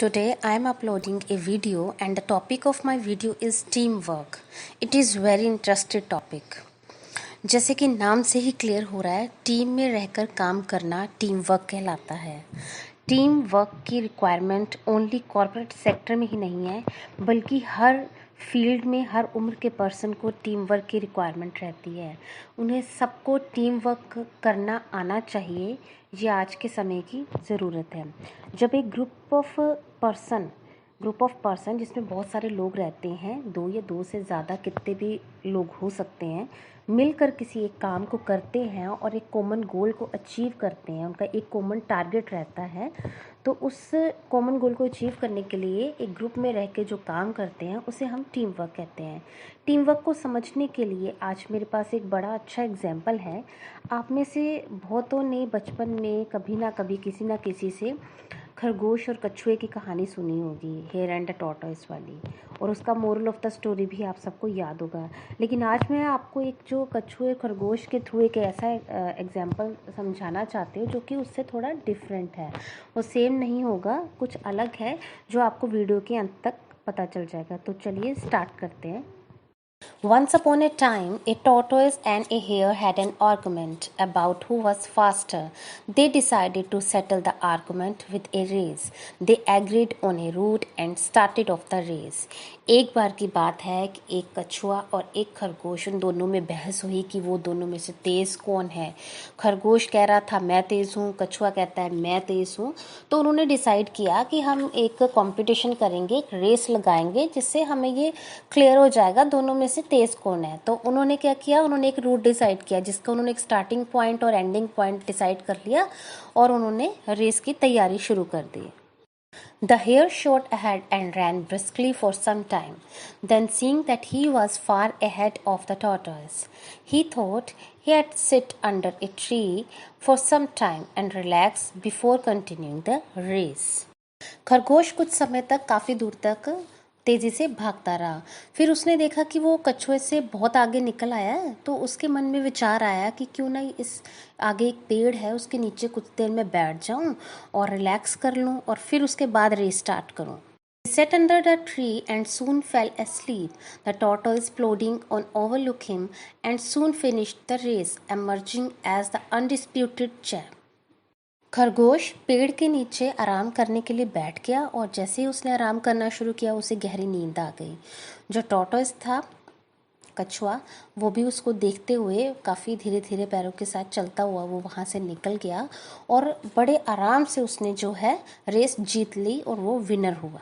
Today I am uploading a video and the topic of my video is teamwork. It is very interesting topic. जैसे कि नाम से ही clear हो रहा है, टीम में रहकर काम करना टीम वर्क कहलाता है। टीम वर्क की रिक्वायरमेंट ओनली कॉर्पोरेट सेक्टर में ही नहीं है, बल्कि हर फील्ड में हर उम्र के पर्सन को टीम वर्क की रिक्वायरमेंट रहती है। उन्हें सबको टीम वर्क करना आना चाहिए, ये आज के समय की ज़रूरत है। जब एक ग्रुप ऑफ पर्सन जिसमें बहुत सारे लोग रहते हैं, दो या दो से ज़्यादा कितने भी लोग हो सकते हैं, मिलकर किसी एक काम को करते हैं और एक कॉमन गोल को अचीव करते हैं, उनका एक कॉमन टारगेट रहता है, तो उस कॉमन गोल को अचीव करने के लिए एक ग्रुप में रह के जो काम करते हैं उसे हम टीम वर्क कहते हैं। टीम वर्क को समझने के लिए आज मेरे पास एक बड़ा अच्छा एग्जाम्पल है। आप में से बहुतों ने बचपन में कभी ना कभी किसी ना किसी से खरगोश और कछुए की कहानी सुनी होगी, हेयर एंड द टॉर्टोइस वाली, और उसका मोरल ऑफ द स्टोरी भी आप सबको याद होगा। लेकिन आज मैं आपको एक जो कछुए खरगोश के थ्रू एक ऐसा एग्जाम्पल समझाना चाहती हूँ जो कि उससे थोड़ा डिफरेंट है। वो सेम नहीं होगा, कुछ अलग है, जो आपको वीडियो के अंत तक पता चल जाएगा। तो चलिए स्टार्ट करते हैं। Once upon a time, a tortoise and a hare had an argument about who was faster. They decided to settle the argument with a race. They agreed on a route and started off the race. एक बार की बात है कि एक कछुआ और एक खरगोश, उन दोनों में बहस हुई कि वो दोनों में से तेज़ कौन है। खरगोश कह रहा था मैं तेज़ हूँ, कछुआ कहता है मैं तेज़ हूँ। तो उन्होंने डिसाइड किया कि हम एक कंपटीशन करेंगे, एक रेस लगाएंगे, जिससे हमें ये क्लियर हो जाएगा दोनों में से तेज़ कौन है। तो उन्होंने क्या किया, उन्होंने एक रूट डिसाइड किया, जिसका उन्होंने एक स्टार्टिंग पॉइंट और एंडिंग पॉइंट डिसाइड कर लिया और उन्होंने रेस की तैयारी शुरू कर दी। The hare shot ahead and ran briskly for some time. Then, seeing that he was far ahead of the tortoise, he thought he had sit under a tree for some time and relax before continuing the race. खरगोश कुछ समय तक काफ़ी दूर तक तेज़ी से भागता रहा। फिर उसने देखा कि वो कछुए से बहुत आगे निकल आया है, तो उसके मन में विचार आया कि क्यों ना इस आगे एक पेड़ है, उसके नीचे कुछ देर में बैठ जाऊं और रिलैक्स कर लूं और फिर उसके बाद रेस स्टार्ट करूं। He sat under the tree and soon fell asleep. The tortoise plodding on overlooked him and soon finished the race, emerging as the undisputed champ. खरगोश पेड़ के नीचे आराम करने के लिए बैठ गया और जैसे ही उसने आराम करना शुरू किया, उसे गहरी नींद आ गई। जो टॉर्टोइस था, कछुआ, वो भी उसको देखते हुए काफ़ी धीरे धीरे पैरों के साथ चलता हुआ वो वहाँ से निकल गया और बड़े आराम से उसने जो है रेस जीत ली और वो विनर हुआ।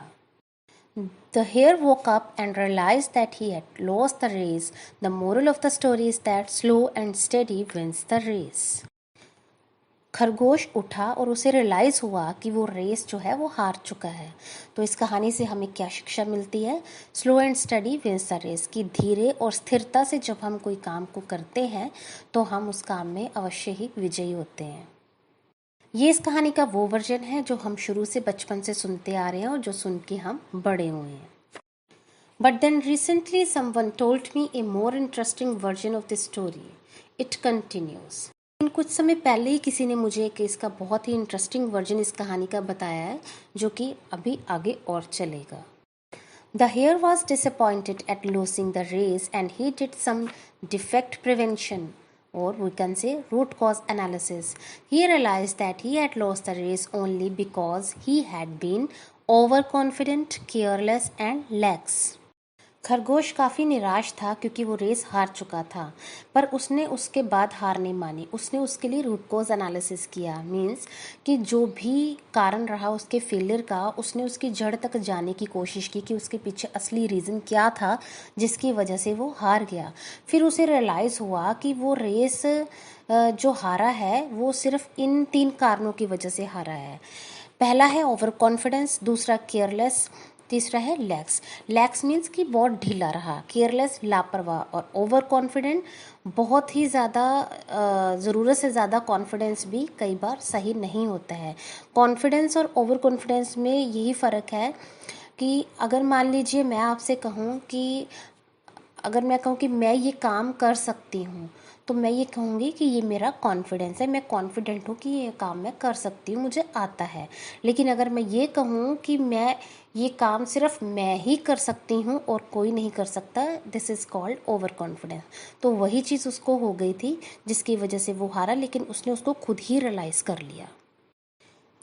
The hare woke up and realized that he had lost the race. The moral of the story is that slow and steady wins the race. खरगोश उठा और उसे रियलाइज़ हुआ कि वो रेस जो है वो हार चुका है। तो इस कहानी से हमें क्या शिक्षा मिलती है? Slow and steady wins the race, कि धीरे और स्थिरता से जब हम कोई काम को करते हैं तो हम उस काम में अवश्य ही विजयी होते हैं। ये इस कहानी का वो वर्जन है जो हम शुरू से बचपन से सुनते आ रहे हैं और जो सुन के हम बड़े हुए हैं। But then recently someone told me a more interesting version of this story. It continues. कुछ समय पहले ही किसी ने मुझे कि इसका बहुत ही इंटरेस्टिंग वर्जन इस कहानी का बताया है, जो कि अभी आगे और चलेगा। The hare was disappointed at losing the race and he did some defect prevention, or we can say root cause analysis. He realized that he had lost the race only because he had been overconfident, careless and lax. खरगोश काफ़ी निराश था क्योंकि वो race हार चुका था, पर उसने उसके बाद हार नहीं मानी। उसने उसके लिए रूट कॉज एनालिसिस किया, मीन्स कि जो भी कारण रहा उसके फेलियर का, उसने उसकी जड़ तक जाने की कोशिश की कि उसके पीछे असली रीज़न क्या था जिसकी वजह से वो हार गया। फिर उसे रियलाइज़ हुआ कि वो रेस जो हारा है वो सिर्फ इन 3 कारणों की वजह से हारा है। पहला है ओवर कॉन्फिडेंस, दूसरा केयरलेस, तीसरा है लैक्स मीन्स कि बहुत ढीला रहा, केयरलेस लापरवाह, और ओवर कॉन्फिडेंट बहुत ही ज़्यादा ज़रूरत से ज़्यादा कॉन्फिडेंस भी कई बार सही नहीं होता है। कॉन्फिडेंस और ओवर कॉन्फिडेंस में यही फ़र्क है कि अगर मान लीजिए मैं आपसे कहूँ कि अगर मैं कहूँ कि मैं ये काम कर सकती हूँ, तो मैं ये कहूँगी कि ये मेरा कॉन्फिडेंस है, मैं कॉन्फिडेंट हूँ कि ये काम मैं कर सकती हूँ, मुझे आता है। लेकिन अगर मैं ये कहूँ कि मैं ये काम सिर्फ मैं ही कर सकती हूँ और कोई नहीं कर सकता, this is called over confidence. तो वही चीज़ उसको हो गई थी जिसकी वजह से वो हारा, लेकिन उसने उसको खुद ही रियलाइज़ कर लिया।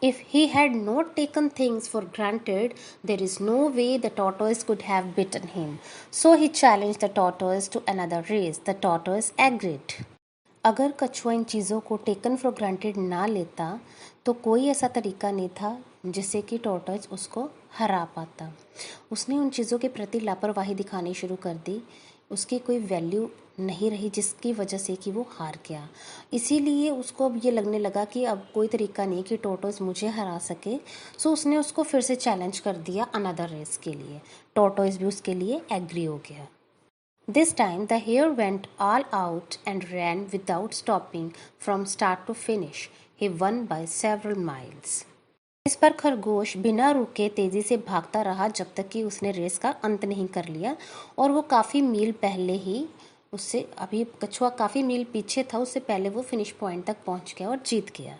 If he had not taken things for granted, there is no way the tortoise could have beaten him. So he challenged the tortoise to another race. The tortoise agreed. अगर कछुआ इन चीज़ों को टेकन फॉर ग्रांटेड ना लेता तो कोई ऐसा तरीका नहीं था जिससे कि टॉर्टोइज उसको हरा पाता। उसने उन चीज़ों के प्रति लापरवाही दिखानी शुरू कर दी, उसकी कोई वैल्यू नहीं रही जिसकी वजह से कि वो हार गया। इसीलिए उसको अब ये लगने लगा कि अब कोई तरीका नहीं कि टॉर्टोइज मुझे हरा सके। सो उसने उसको फिर से चैलेंज कर दिया अनदर रेस के लिए। टॉर्टोइज भी उसके लिए एग्री हो गया। This time the hare went all out and ran without stopping from start to finish. He won by several miles. इस पर खरगोश बिना रुके तेजी से भागता रहा जब तक कि उसने रेस का अंत नहीं कर लिया, और वो काफ़ी मील पहले ही उससे, अभी कछुआ काफ़ी मील पीछे था, उससे पहले वो फिनिश पॉइंट तक पहुंच गया और जीत गया।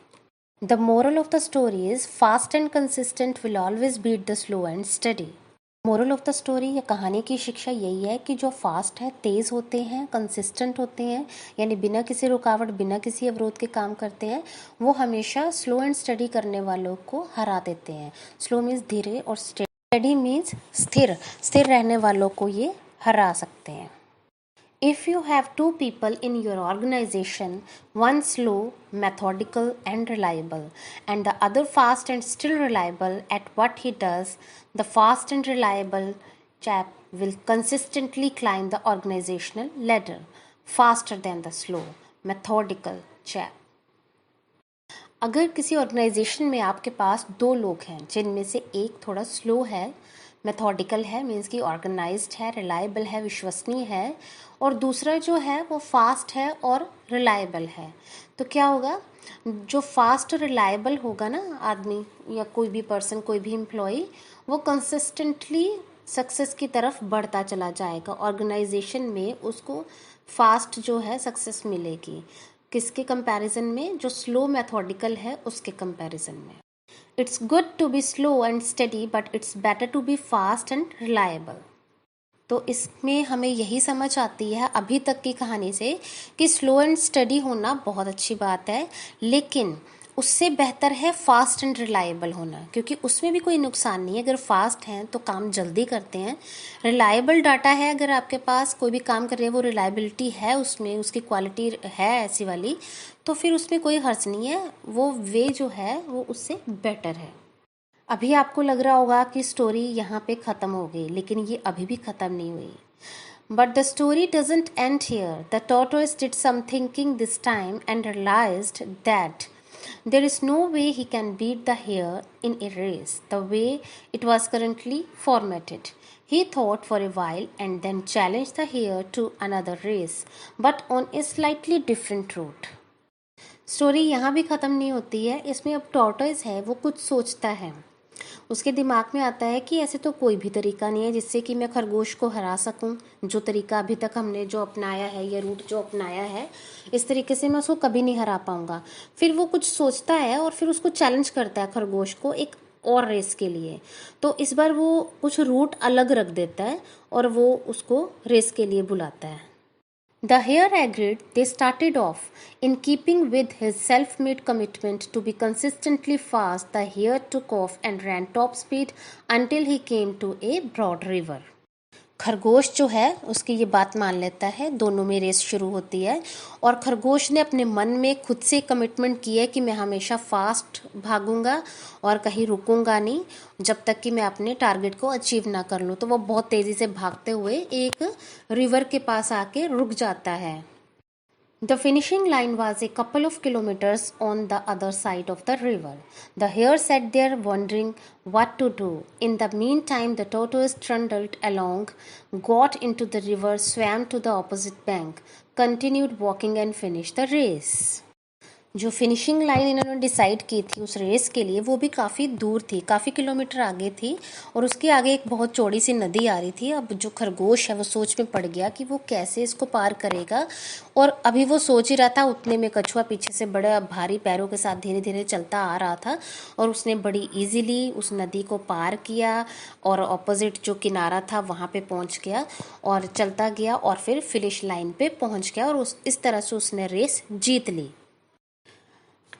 The moral of the story is fast and consistent will always beat the slow and steady. Moral of the story या कहानी की शिक्षा यही है कि जो फास्ट है, तेज़ होते हैं, कंसिस्टेंट होते हैं, यानी बिना किसी रुकावट, बिना किसी अवरोध के काम करते हैं, वो हमेशा स्लो एंड स्टडी करने वालों को हरा देते हैं। स्लो मीन्स धीरे और स्टडी मीन्स स्थिर, स्थिर रहने वालों को ये हरा सकते हैं। If you have two people in your organization, one slow, methodical and reliable, and the other fast and still reliable at what he does, the fast and reliable chap will consistently climb the organizational ladder faster than the slow, methodical chap. अगर किसी organisation में आपके पास दो लोग हैं जिनमें से एक थोड़ा स्लो है, मेथोडिकल है, मीन्स कि ऑर्गेनाइज्ड है, रिलायबल है, विश्वसनीय है, और दूसरा जो है वो फास्ट है और रिलायबल है, तो क्या होगा? जो फास्ट और रिलायबल होगा ना आदमी या कोई भी पर्सन, कोई भी एम्प्लॉय, वो कंसिस्टेंटली सक्सेस की तरफ बढ़ता चला जाएगा। ऑर्गेनाइजेशन में उसको फास्ट जो है सक्सेस मिलेगी। किसके कंपैरिजन में? जो स्लो मेथोडिकल है उसके कंपैरिजन में। It's good to be slow and steady but it's better to be fast and reliable. तो इसमें हमें यही समझ आती है अभी तक की कहानी से कि स्लो एंड स्टडी होना बहुत अच्छी बात है, लेकिन उससे बेहतर है फास्ट एंड रिलायबल होना, क्योंकि उसमें भी कोई नुकसान नहीं है। अगर फास्ट हैं तो काम जल्दी करते हैं, रिलायबल डाटा है, अगर आपके पास कोई भी काम कर रहे हैं वो रिलायबिलिटी है, उसमें उसकी क्वालिटी है ऐसी वाली, तो फिर उसमें कोई हर्ज नहीं है, वो वे जो है वो उससे बेटर है। अभी आपको लग रहा होगा कि स्टोरी यहाँ पे ख़त्म हो गई, लेकिन ये अभी भी ख़त्म नहीं हुई। But the story doesn't end here. The tortoise did some thinking this time and realized that there is no way he can beat the hare in a race the way it was currently formatted. He thought for a while and then challenged the hare to another race, but on a slightly different route. Story यहाँ भी ख़त्म नहीं होती है। इसमें अब tortoise है, वो कुछ सोचता है, उसके दिमाग में आता है कि ऐसे तो कोई भी तरीका नहीं है जिससे कि मैं खरगोश को हरा सकूं। जो तरीका अभी तक हमने जो अपनाया है या रूट जो अपनाया है, इस तरीके से मैं उसको कभी नहीं हरा पाऊंगा। फिर वो कुछ सोचता है और फिर उसको चैलेंज करता है खरगोश को एक और रेस के लिए। तो इस बार वो कुछ रूट अलग रख देता है और वो उसको रेस के लिए बुलाता है। The hare agreed. They started off. In keeping with his self-made commitment to be consistently fast, the hare took off and ran top speed until he came to a broad river. खरगोश जो है उसकी ये बात मान लेता है, दोनों में रेस शुरू होती है, और खरगोश ने अपने मन में खुद से कमिटमेंट की है कि मैं हमेशा फास्ट भागूंगा और कहीं रुकूंगा नहीं जब तक कि मैं अपने टारगेट को अचीव ना कर लूँ। तो वो बहुत तेज़ी से भागते हुए एक रिवर के पास आके रुक जाता है। The finishing line was a couple of kilometers on the other side of the river. The hare sat there wondering what to do. In the meantime, the tortoise trundled along, got into the river, swam to the opposite bank, continued walking and finished the race. जो finishing line इन्होंने decide की थी उस race के लिए, वो भी काफ़ी दूर थी, काफ़ी किलोमीटर आगे थी, और उसके आगे एक बहुत चौड़ी सी नदी आ रही थी। अब जो खरगोश है वो सोच में पड़ गया कि वो कैसे इसको पार करेगा, और अभी वो सोच ही रहा था, उतने में कछुआ पीछे से बड़ा भारी पैरों के साथ धीरे धीरे चलता आ रहा था, और उसने बड़ी इजीली उस नदी को पार किया और ऑपोजिट जो किनारा था वहाँ पे पहुँच गया, और चलता गया और फिर फिनिश लाइन पे पहुँच गया, और इस तरह से उसने रेस जीत ली।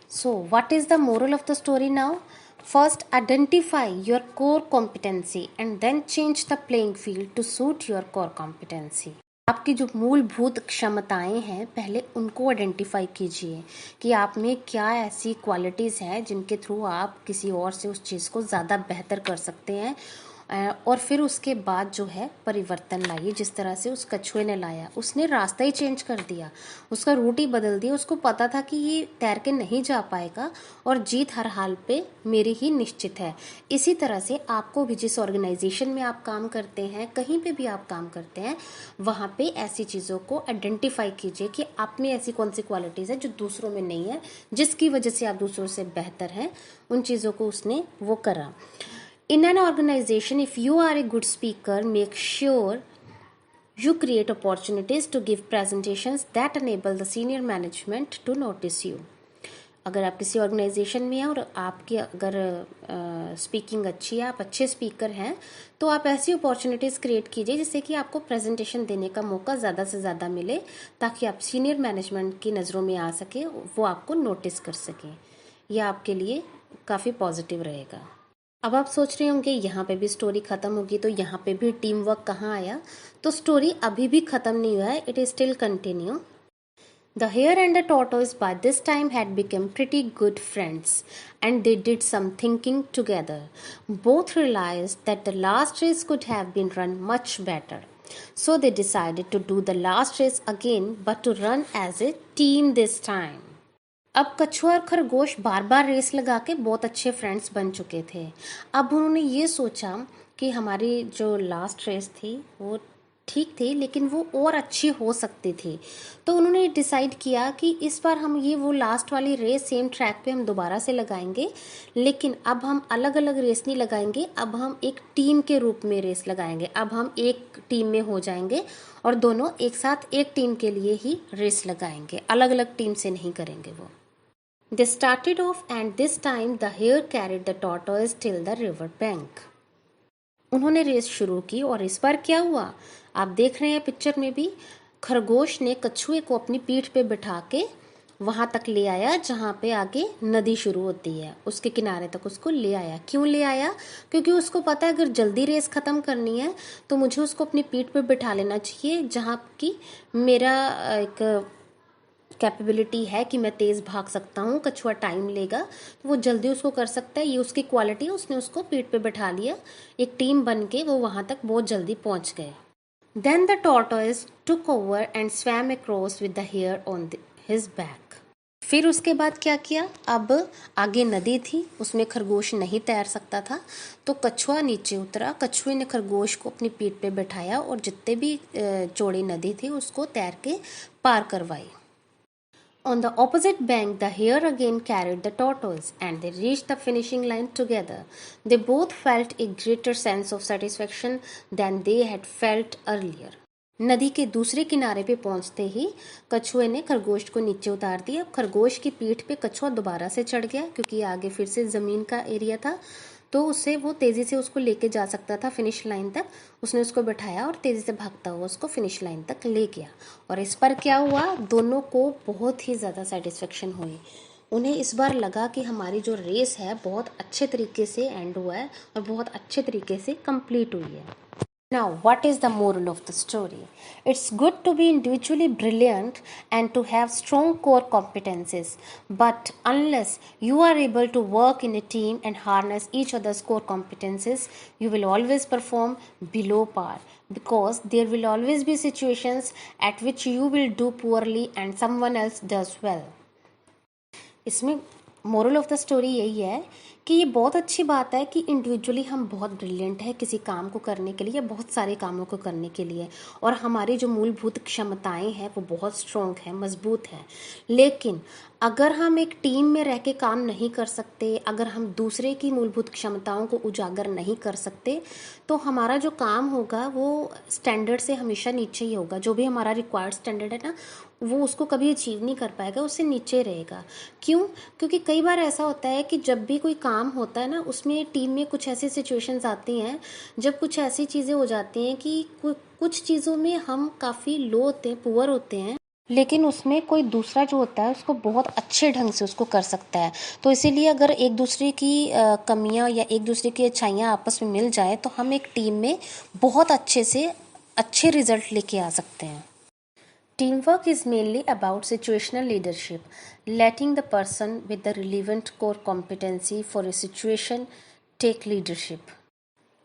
So, what is the moral of the story now? First, identify your core competency and then change the playing field to suit your core competency. आपकी जो मूलभूत क्षमताएं हैं पहले उनको आइडेंटिफाई कीजिए कि आप में क्या ऐसी क्वालिटीज़ हैं जिनके थ्रू आप किसी और से उस चीज़ को ज़्यादा बेहतर कर सकते हैं, और फिर उसके बाद जो है परिवर्तन लाइए। जिस तरह से उस कछुए ने लाया, उसने रास्ता ही चेंज कर दिया, उसका रूट ही बदल दिया। उसको पता था कि ये तैर के नहीं जा पाएगा और जीत हर हाल पे मेरी ही निश्चित है। इसी तरह से आपको भी जिस ऑर्गेनाइजेशन में आप काम करते हैं, कहीं पे भी आप काम करते हैं, वहाँ पे ऐसी चीज़ों को आइडेंटिफाई कीजिए कि आप में ऐसी कौन सी क्वालिटीज़ है जो दूसरों में नहीं है, जिसकी वजह से आप दूसरों से बेहतर हैं। उन चीज़ों को उसने वो करा। In an organization, if you are a good speaker, make sure you create opportunities to give presentations that enable the senior management to notice you. अगर आप किसी ऑर्गेनाइजेशन में हैं और आपकी अगर स्पीकिंग अच्छी है, आप अच्छे स्पीकर हैं, तो आप ऐसी अपॉर्चुनिटीज़ क्रिएट कीजिए जिससे कि आपको प्रेजेंटेशन देने का मौका ज़्यादा से ज़्यादा मिले, ताकि आप सीनियर मैनेजमेंट की नज़रों में आ सके, वो आपको नोटिस कर सकें। यह आपके लिए काफ़ी पॉजिटिव रहेगा। अब आप सोच रहे होंगे यहाँ पे भी स्टोरी खत्म होगी, तो यहाँ पे भी टीम वर्क कहाँ आया? तो स्टोरी अभी भी खत्म नहीं हुआ है, it is still continue. The hare and the tortoise by this time had become pretty good friends, and they did some thinking together. Both realized that the last race could have been run much better. So they decided to do the last race again, but to run as a team this time. अब कछुआ और खरगोश बार बार race लगा के बहुत अच्छे friends बन चुके थे। अब उन्होंने ये सोचा कि हमारी जो लास्ट रेस थी वो ठीक थी, लेकिन वो और अच्छी हो सकती थी। तो उन्होंने डिसाइड किया कि इस बार हम ये वो लास्ट वाली रेस सेम ट्रैक पे हम दोबारा से लगाएंगे, लेकिन अब हम अलग अलग रेस नहीं लगाएंगे, अब हम एक टीम के रूप में रेस लगाएंगे। अब हम एक टीम में हो जाएंगे और दोनों एक साथ एक टीम के लिए ही रेस लगाएंगे, अलग अलग टीम से नहीं करेंगे वो। They started off, and this time the hare carried the tortoise till the river bank. उन्होंने रेस शुरू की और इस बार क्या हुआ आप देख रहे हैं पिक्चर में भी। खरगोश ने कछुए को अपनी पीठ पे बिठा के वहां तक ले आया जहाँ पे आगे नदी शुरू होती है, उसके किनारे तक उसको ले आया। क्यों ले आया? क्योंकि उसको पता है अगर जल्दी रेस खत्म करनी है तो मुझे उसको अपनी पीठ पे बिठा लेना चाहिए, जहाँ की मेरा एक कैपेबिलिटी है कि मैं तेज़ भाग सकता हूँ। कछुआ टाइम लेगा तो वो जल्दी उसको कर सकता है, ये उसकी क्वालिटी है। उसने उसको पीठ पे बिठा लिया, एक टीम बन के वो वहाँ तक बहुत जल्दी पहुँच गए। Then the tortoise took over and swam across with the hare on his back. फिर उसके बाद क्या किया? अब आगे नदी थी, उसमें खरगोश नहीं तैर सकता था, तो कछुआ नीचे उतरा। कछुए ने खरगोश को अपनी पीठ पे बिठाया और जितने भी चौड़ी नदी थी उसको तैर के पार करवाई। On the opposite bank, the hare again carried the tortoise, and they reached the finishing line together. They both felt a greater sense of satisfaction than they had felt earlier. नदी के दूसरे किनारे पे पहुंचते ही कछुए ने खरगोश को नीचे उतार दिया। खरगोश की पीठ पे कछुआ दोबारा से चढ़ गया, क्योंकि आगे फिर से ज़मीन का एरिया था, तो उससे वो तेज़ी से उसको लेके जा सकता था फिनिश लाइन तक। उसने उसको बैठाया और तेज़ी से भागता हुआ उसको फिनिश लाइन तक ले गया। और इस पर क्या हुआ? दोनों को बहुत ही ज़्यादा सेटिस्फेक्शन हुई। उन्हें इस बार लगा कि हमारी जो रेस है बहुत अच्छे तरीके से एंड हुआ है और बहुत अच्छे तरीके से कंप्लीट हुई है। Now, what is the moral of the story? It's good to be individually brilliant and to have strong core competencies, but unless you are able to work in a team and harness each other's core competencies, you will always perform below par, because there will always be situations at which you will do poorly and someone else does well. इसमें moral of the story यही है कि ये बहुत अच्छी बात है कि इंडिविजुअली हम बहुत ब्रिलियंट है किसी काम को करने के लिए या बहुत सारे कामों को करने के लिए, और हमारी जो मूलभूत क्षमताएं हैं वो बहुत स्ट्रॉन्ग है, मजबूत है। लेकिन अगर हम एक टीम में रह के काम नहीं कर सकते, अगर हम दूसरे की मूलभूत क्षमताओं को उजागर नहीं कर सकते, तो हमारा जो काम होगा वो स्टैंडर्ड से हमेशा नीचे ही होगा। जो भी हमारा रिक्वायर्ड स्टैंडर्ड है ना, वो उसको कभी अचीव नहीं कर पाएगा, उससे नीचे रहेगा। क्यों? क्योंकि कई बार ऐसा होता है कि जब भी कोई काम होता है ना, उसमें टीम में कुछ ऐसी सिचुएशंस आती हैं जब कुछ ऐसी चीज़ें हो जाती हैं कि कुछ चीज़ों में हम काफ़ी लो होते हैं, पुअर होते हैं, लेकिन उसमें कोई दूसरा जो होता है उसको बहुत अच्छे ढंग से उसको कर सकता है। तो इसीलिए अगर एक दूसरे की कमियां या एक दूसरे की अच्छाइयां आपस में मिल जाए तो हम एक टीम में बहुत अच्छे से अच्छे रिजल्ट लेके आ सकते हैं। Teamwork is mainly about situational leadership, letting the person with the relevant core competency for a situation take leadership.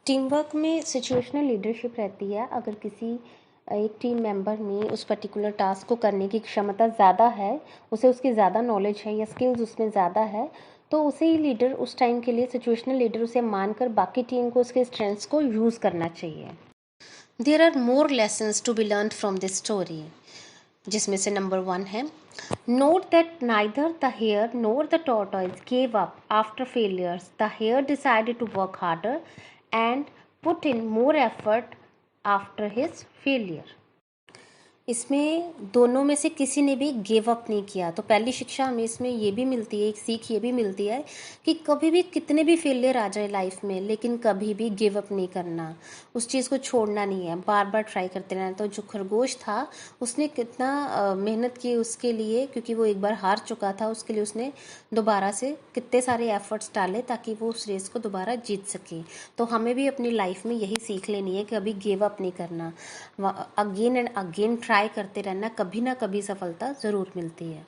Teamwork में सिचुएशनल लीडरशिप रहती है। अगर किसी एक टीम मेंबर में उस पर्टिकुलर टास्क को करने की क्षमता ज़्यादा है, उसे उसकी ज़्यादा नॉलेज है या स्किल्स उसमें ज़्यादा है, तो उसे ही लीडर उस टाइम के लिए सिचुएशनल लीडर उसे मानकर बाकी टीम को उसके स्ट्रेंथ्स को यूज़ करना चाहिए। There are more lessons to be learn from this story, जिसमें से नंबर 1 है, note that neither the hare nor the tortoise gave up after failures. The hare decided to work harder and put in more effort after his failure. इसमें दोनों में से किसी ने भी गिव अप नहीं किया। तो पहली शिक्षा हमें इसमें ये भी मिलती है, एक सीख ये भी मिलती है कि कभी भी कितने भी फेलियर आ जाए लाइफ में, लेकिन कभी भी गिव अप नहीं करना, उस चीज़ को छोड़ना नहीं है, बार बार ट्राई करते रहना। तो जो खरगोश था उसने कितना मेहनत की उसके लिए, क्योंकि वो एक बार हार चुका था, उसके लिए उसने दोबारा से कितने सारे एफर्ट्स डाले ताकि वो उस रेस को दोबारा जीत सके। तो हमें भी अपनी लाइफ में यही सीख लेनी है कि अभी गिव अप नहीं करना, अगेन एंड अगेन ट्राई करते रहना, कभी ना कभी सफलता ज़रूर मिलती है।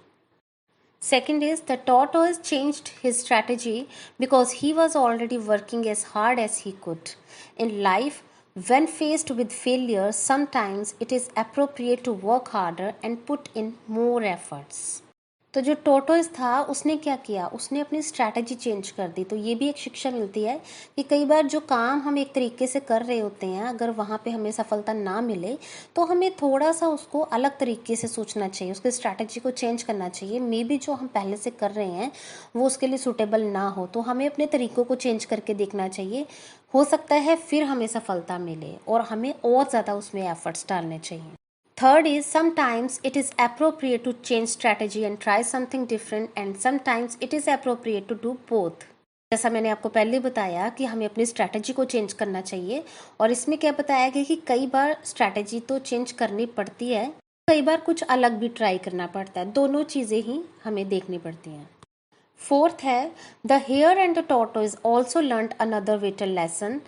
Second is the tortoise changed his strategy because he was already working as hard as he could. In life, when faced with failure, sometimes it is appropriate to work harder and put in more efforts. तो जो tortoise था उसने क्या किया, उसने अपनी strategy change कर दी। तो ये भी एक शिक्षा मिलती है कि कई बार जो काम हम एक तरीके से कर रहे होते हैं, अगर वहाँ पे हमें सफलता ना मिले तो हमें थोड़ा सा उसको अलग तरीके से सोचना चाहिए, उसकी स्ट्रैटेजी को चेंज करना चाहिए। मे बी जो हम पहले से कर रहे हैं वो उसके लिए सूटेबल ना हो, तो हमें अपने तरीकों को चेंज करके देखना चाहिए। हो सकता है फिर हमें सफलता मिले और हमें और ज़्यादा उसमें एफर्ट्स डालने चाहिए। Third is sometimes it is appropriate to change strategy and try something different, and sometimes it is appropriate to do both. जैसा मैंने आपको पहले बताया कि हमें अपनी स्ट्रैटेजी को चेंज करना चाहिए, और इसमें क्या बताया गया कि कई बार स्ट्रैटेजी तो चेंज करनी पड़ती है, कई बार कुछ अलग भी ट्राई करना पड़ता है। दोनों चीज़ें ही हमें देखनी पड़ती हैं। फोर्थ है, the hare and the tortoise also learned another vital lesson.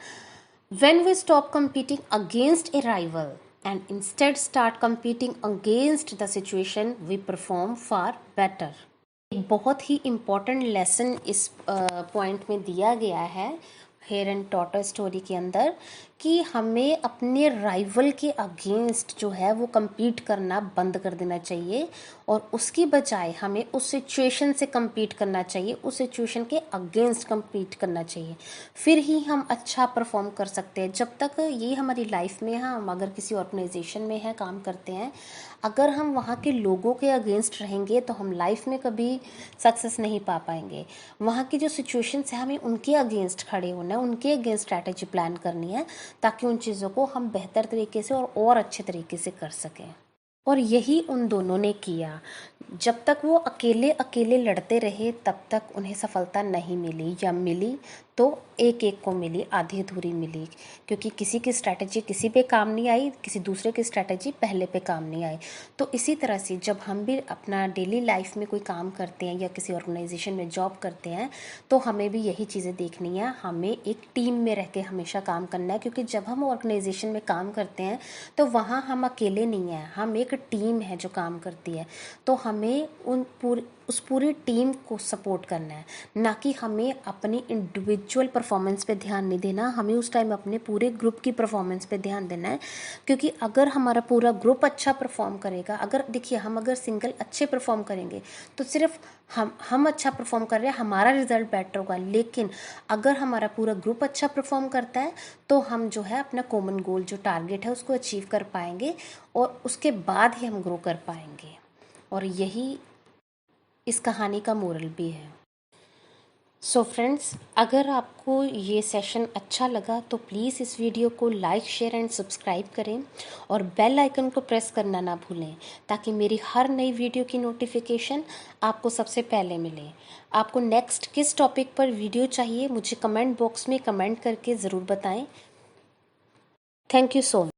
When we stop competing against a rival and instead start competing against the situation, we perform far better. एक बहुत ही इम्पॉर्टेंट लेसन इस point में दिया गया है hair and टॉटर story के अंदर, कि हमें अपने राइवल के अगेंस्ट जो है वो compete करना बंद कर देना चाहिए, और उसकी बजाय हमें उस सिचुएशन से compete करना चाहिए, उस सिचुएशन के अगेंस्ट compete करना चाहिए। फिर ही हम अच्छा परफॉर्म कर सकते हैं। जब तक ये हमारी लाइफ में, हम अगर किसी ऑर्गेनाइजेशन में है, काम करते हैं, अगर हम वहाँ के लोगों के अगेंस्ट रहेंगे तो हम लाइफ में कभी सक्सेस नहीं पा पाएंगे। वहाँ की जो सिचुएशंस है हमें उनके अगेंस्ट खड़े होना है, उनके अगेंस्ट स्ट्रैटेजी प्लान करनी है, ताकि उन चीज़ों को हम बेहतर तरीके से और अच्छे तरीके से कर सकें। और यही उन दोनों ने किया। जब तक वो अकेले अकेले लड़ते रहे तब तक उन्हें सफलता नहीं मिली, या मिली तो एक एक को मिली, आधी अधूरी मिली, क्योंकि किसी की स्ट्रैटेजी किसी पे काम नहीं आई, किसी दूसरे की स्ट्रैटेजी पहले पे काम नहीं आई। तो इसी तरह से जब हम भी अपना डेली लाइफ में कोई काम करते हैं या किसी ऑर्गेनाइजेशन में जॉब करते हैं, तो हमें भी यही चीज़ें देखनी है। हमें एक टीम में रह के हमेशा काम करना है, क्योंकि जब हम ऑर्गेनाइजेशन में काम करते हैं तो वहाँ हम अकेले नहीं हैं, हम एक टीम है जो काम करती है। तो हमें उस पूरी टीम को सपोर्ट करना है, ना कि हमें अपनी इंडिविजुअल परफॉर्मेंस पे ध्यान नहीं देना। हमें उस टाइम अपने पूरे ग्रुप की परफॉर्मेंस पे ध्यान देना है, क्योंकि अगर हमारा पूरा ग्रुप अच्छा परफॉर्म करेगा, अगर देखिए हम अगर सिंगल अच्छे परफॉर्म करेंगे तो सिर्फ हम अच्छा परफॉर्म कर रहे हैं, हमारा रिजल्ट बेटर होगा। लेकिन अगर हमारा पूरा ग्रुप अच्छा परफॉर्म करता है तो हम जो है अपना कॉमन गोल जो टारगेट है उसको अचीव कर पाएंगे, और उसके बाद ही हम ग्रो कर पाएंगे। और यही इस कहानी का मोरल भी है। सो फ्रेंड्स, अगर आपको ये सेशन अच्छा लगा तो प्लीज़ इस वीडियो को लाइक, शेयर एंड सब्सक्राइब करें, और बेल आइकन को प्रेस करना ना भूलें, ताकि मेरी हर नई वीडियो की नोटिफिकेशन आपको सबसे पहले मिले। आपको नेक्स्ट किस टॉपिक पर वीडियो चाहिए मुझे कमेंट बॉक्स में कमेंट करके ज़रूर बताएं। Thank you so much.